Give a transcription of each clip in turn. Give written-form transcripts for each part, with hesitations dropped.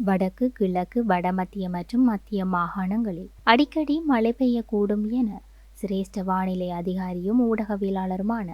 வடக்கு, கிழக்கு, வடமத்திய மற்றும் மத்திய மாகாணங்களில் அடிக்கடி மழை பெய்யக்கூடும் என சிரேஷ்ட வானிலை அதிகாரியும் ஊடகவியலாளருமான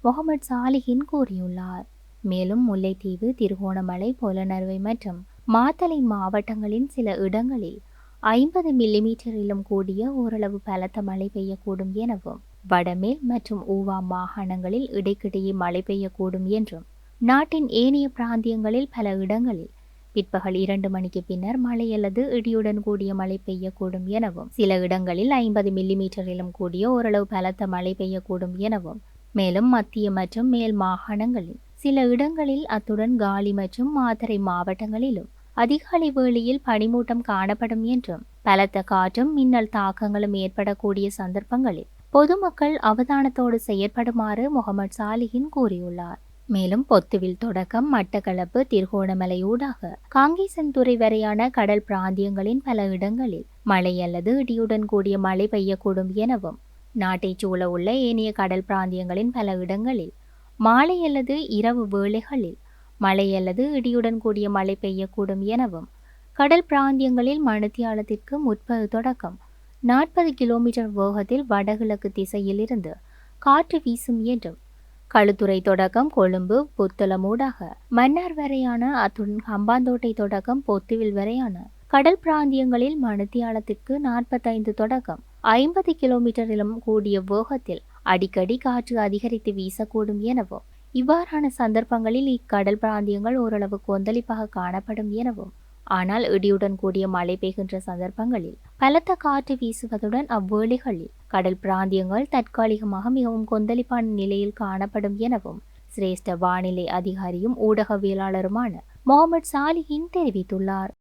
முகமது சாலிஹின் கூறியுள்ளார். மேலும் முல்லைத்தீவு, திருகோணமலை, பொலனறுவை மற்றும் மாத்தளை மாவட்டங்களின் சில இடங்களில் 50 மில்லிமீட்டரிலும் கூடிய ஓரளவு பலத்த மழை பெய்யக்கூடும் எனவும், வடமேல் மற்றும் ஊவா மாகாணங்களில் இடைக்கிடையே மழை பெய்யக்கூடும் என்றும், நாட்டின் ஏனைய பிராந்தியங்களில் பல இடங்களில் பிற்பகல் 2 மணிக்கு பின்னர் மழை அல்லது இடியுடன் கூடிய மழை பெய்யக்கூடும் எனவும், சில இடங்களில் 50 மில்லிமீட்டரிலும் கூடிய ஓரளவு பலத்த மழை பெய்யக்கூடும் எனவும், மேலும் மத்திய மற்றும் மேல் மாகாணங்களில் சில இடங்களில் அத்துடன் காலி மற்றும் மாத்தறை மாவட்டங்களிலும் அதிகாலை வேளையில் பனிமூட்டம் காணப்படும் என்றும், பலத்த காற்றும் மின்னல் தாக்கங்களும் ஏற்படக்கூடிய சந்தர்ப்பங்களில் பொதுமக்கள் அவதானத்தோடு செயற்படுமாறு முகமது சாலிஹின் கூறியுள்ளார். மேலும் பொத்துவில் தொடக்கம் மட்டக்களப்பு, திருகோணமலை ஊடாக காங்கேசன்துறை வரையான கடல் பிராந்தியங்களின் பல இடங்களில் மழை அல்லது இடியுடன் கூடிய மழை பெய்யக்கூடும் எனவும், நாட்டைச் சூழ உள்ள ஏனைய கடல் பிராந்தியங்களின் பல இடங்களில் மாலை அல்லது இரவு வேளைகளில் மழை அல்லது இடியுடன் கூடிய மழை பெய்யக்கூடும் எனவும், கடல் பிராந்தியங்களில் மணித்தியாலத்திற்கு 30 தொடக்கம் 40 கிலோமீட்டர் வேகத்தில் வடகிழக்கு திசையில் இருந்து காற்று வீசும் என்றும், களுத்துறை தொடக்கம் கொழும்பு, புத்தளம் ஊடாக மன்னார் வரையான அத்துடன் ஹம்பாந்தோட்டை தொடக்கம் பொத்துவில் வரையான கடல் பிராந்தியங்களில் மணித்தியாலத்திற்கு 45 தொடக்கம் 50 கிலோமீட்டரிலும் கூடிய வேகத்தில் அடிக்கடி காற்று அதிகரித்து வீசக்கூடும் எனவும், இவ்வாறான சந்தர்ப்பங்களில் இக்கடல் பிராந்தியங்கள் ஓரளவு கொந்தளிப்பாக காணப்படும் எனவும், ஆனால் இடியுடன் கூடிய மழை பெய்கின்ற சந்தர்ப்பங்களில் பலத்த காற்று வீசுவதுடன் அவ்வேளைகளில் கடல் பிராந்தியங்கள் தற்காலிகமாக மிகவும் கொந்தளிப்பான நிலையில் காணப்படும் எனவும் சிரேஷ்ட வானிலை அதிகாரியும் ஊடகவியலாளருமான முகமது சாலிஹின் தெரிவித்துள்ளார்.